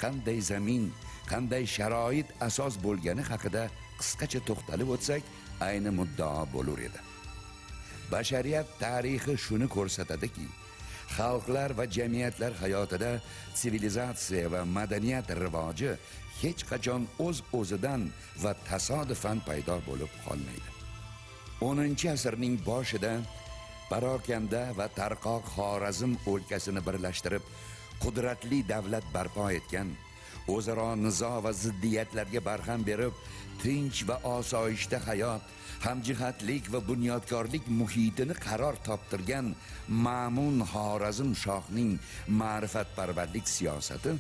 qanday zamin, qanday sharoit asos bo'lgani haqida qisqacha to'xtalib o'tsak, ayni muddao bo'lar edi. Bashariyat tarixi shuni ko'rsatadiki, xalqlar va jamiyatlar hayotida sivilizatsiya va madaniyat rivoji hech qachon o'z-o'zidan va tasodifan paydo bo'lib qolmaydi. 10-asrning boshida parokanda va tarqoq Xorazm o'lkasini birlashtirib, qudratli davlat barpo etgan, o'zaro nizo va ziddiyatlarga barham berib, tinch va osoyishta hayot, hamjihatlik va bunyodkorlik muhitini qaror toptirgan Ma'mun Xorazm shohning ma'rifatparvarlik siyosati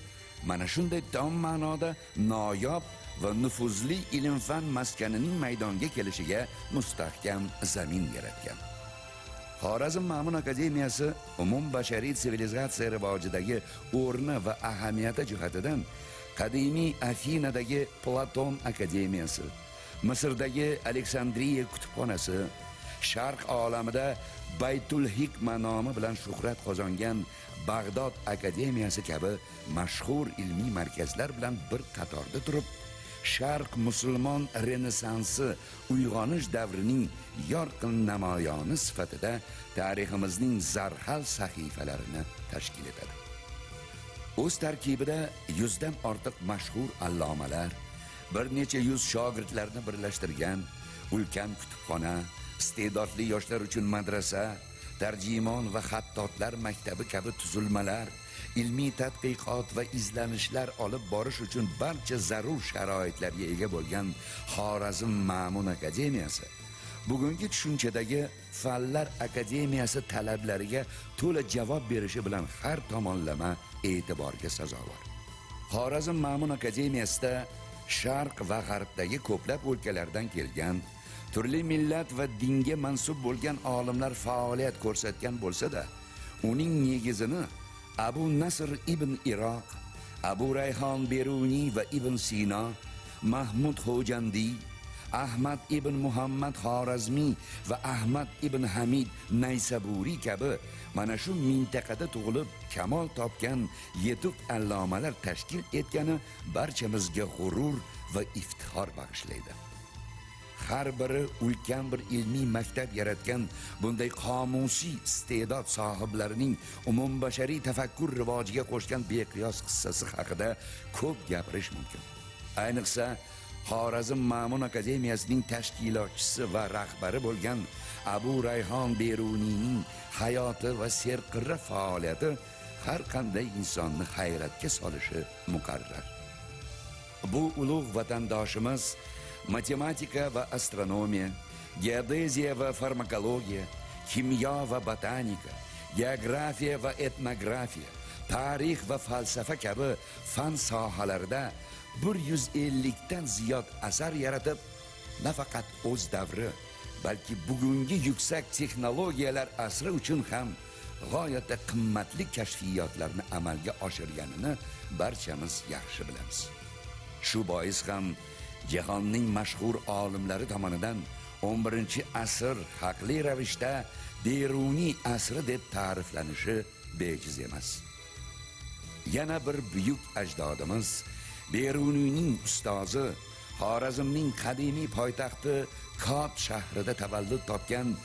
mana shunday tom ma'noda noyob va nufuzli ilm-fan maskanining maydonga kelishiga mustahkam zamin yaratgan. Xorazm Ma'mun akademiyasi umumbashariy sivilizatsiya rivojidagi o'rni va ahamiyati jihatidan qadimiy Afinadagi Platon akademiyasi, Misrdagi Aleksandriya kutubxonasi, Sharq olamida Baytul Hikma nomi bilan shuhrat qozongan Bag'dod akademiyasi kabi mashhur ilmiy markazlar bilan bir qatorda turib, Sharq musulmon renessansi uyg'onish davrining yorqin namoyoni sifatida tariximizning zarhal sahifalarini tashkil etadi. O'z tarkibida 100 dan ortiq mashhur allomalar, bir necha yuz shogirdlarni birlashtirgan ulkan kutubxona, iste'dodli yoshlar uchun madrasa, tarjimon va xattotlar maktabi kabi tuzilmalar, ilmiy tadqiqot va izlanishlar olib borish uchun barcha zarur sharoitlarga ega bo'lgan Xorazm Ma'mun akademiyasi bugungi tushunchadagi Fanlar akademiyasi talablariga to'la javob berishi bilan har tomonlama e'tiborga sazovor. Xorazm Ma'mun akademiyasida Sharq va G'arbdagi ko'plab o'lkalardan kelgan, turli millat va dinga mansub bo'lgan olimlar faoliyat ko'rsatgan bo'lsa-da, uning negizini Abu Nasr ibn Iroq, Abu Rayhon Beruniy va Ibn Sino, Mahmud Xo'jandi, Ahmad ibn Muhammad Xorazmiy va Ahmad ibn Hamid Naysaburiy kabi mana shu mintaqada tug'ilib kamol topgan yetuk allomalar tashkil etgani barchamizga g'urur va iftixor bag'ishlaydi. Har biri ulkan bir ilmiy maktab yaratgan bunday qomusiy iste'dod sohiblarining umumbashariy tafakkur rivojiga qo'shgan beqiyos hissasi haqida ko'p gapirish mumkin. Ayniqsa Xorazm Ma'mun akademiyasining tashkilotchisi va rahbari bo'lgan Abu Rayhon Beruniyning hayoti va serqirra faoliyati har qanday insonni hayratga solishi muqarrar. Bu ulug' vatandoshimiz matematika va astronomiya, geodeziya va farmakologiya, kimyo va botanika, geografiya va etnografiya, tarix va falsafa kabi fan sohalarida 150 dan ziyod asar yaratib, nafaqat o'z davri, balki bugungi yuksak texnologiyalar asri uchun ham g'oyatda qimmatli kashfiyotlarni amalga oshirganini barchamiz yaxshi bilamiz. Shu bois ham jahonning mashhur olimlari tomonidan 11-asr haqli ravishda Beruniy asri deb ta'riflanishi bejiz emas. Yana bir buyuk ajdodimiz Beruniyning ustozi, Xorazmning qadimiy poytaxti Kot shahrida tavallud topgan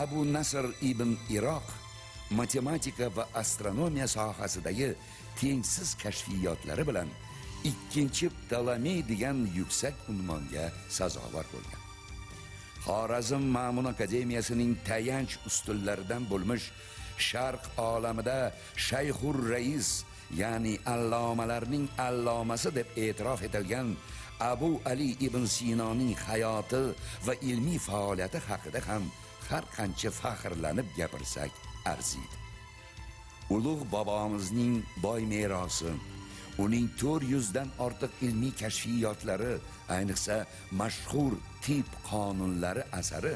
Abu Nasr ibn Iroq matematika va astronomiya sohasidagi tengsiz kashfiyotlari bilan ikkinchi Ptolomey degan yuksak unvonga sazovor bo'lgan. Xorazm Ma'mun akademiyasining tayanch ustunlaridan bo'lmish Sharq olamida Shayxur Rais, ya'ni allomalarning allomasi deb e'tirof etilgan Abu Ali ibn Sinoning hayoti va ilmiy faoliyati haqida ham har qancha faxrlanib gapirsak arziydi. Ulug' bobomizning boy merosi, uning 400 dan ortiq ilmiy kashfiyotlari, ayniqsa mashhur tib qonunlari asari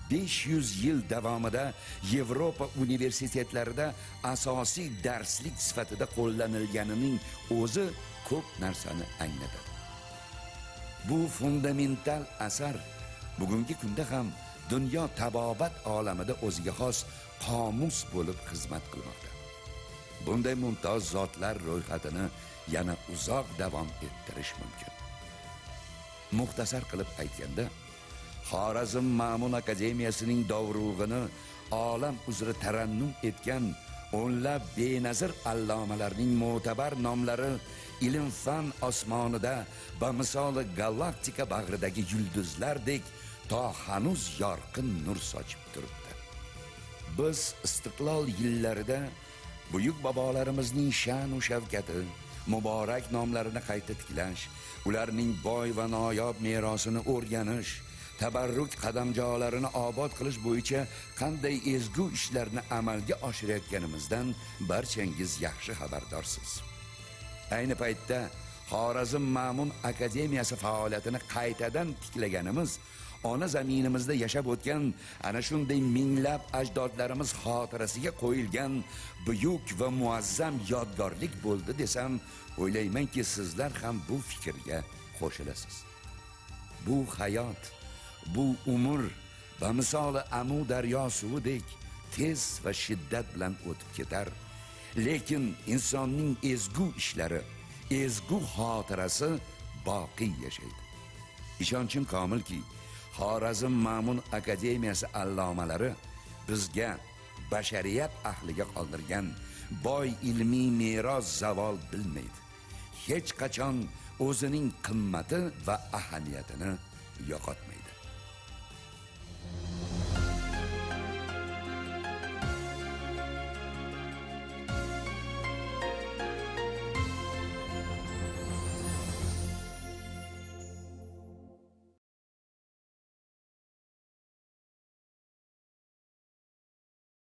500 yil davomida Yevropa universitetlarida asosiy darslik sifatida qo'llanilganining o'zi ko'p narsani anglatadi. Bu fundamental asar bugungi kunda ham dunyo tabobat olamida o'ziga xos qomus bo'lib xizmat qilmoqda. bunday mumtoz zotlar ro'yxatini yana uzoq davom ettirish mumkin. Muxtasar qilib aytganda, Xorazm Ma'mun akademiyasining dovrug'ini olam uzra tarannum etgan o'nlab benazir allomalarning mo'tabar nomlari ilm fan osmonida va misoli galaktika bag'ridagi yulduzlardek to hanuz yorqin nur sochib turibdi. Biz istiqlol yillarida buyuk bobolarimizning sha'nu va shavkati, muborak nomlarini qayta tiklash, ularning boy va noyob merosini o'rganish, tabarruk qadamjolarini obod qilish bo'yicha qanday ezgu ishlarni amalga oshirayotganimizdan barchangiz yaxshi xabardorsiz. Ayni paytda Xorazm Ma'mun akademiyasi faoliyatini qaytadan tiklaganimiz ona zaminimizda yashab o'tgan ana shunday minglab ajdodlarimiz xotirasiga qo'yilgan buyuk va muazzam yodgorlik bo'ldi desam, o'ylaymanki sizlar ham bu fikrga qo'shilasiz. Bu hayot, bu umr va misoli Amu daryo suvidek tez va shiddat bilan o'tib ketar. Lekin insonning ezgu ishlari, ezgu xotirasi boqiy yashaydi. Ishonchim komilki, Xorazm Ma'mun akademiyasi allomalari bizga bashariyat ahliga qoldirgan boy ilmiy meros zavol bilmaydi. Hech qachon o'zining qimmati va ahamiyatini yo'qotmaydi.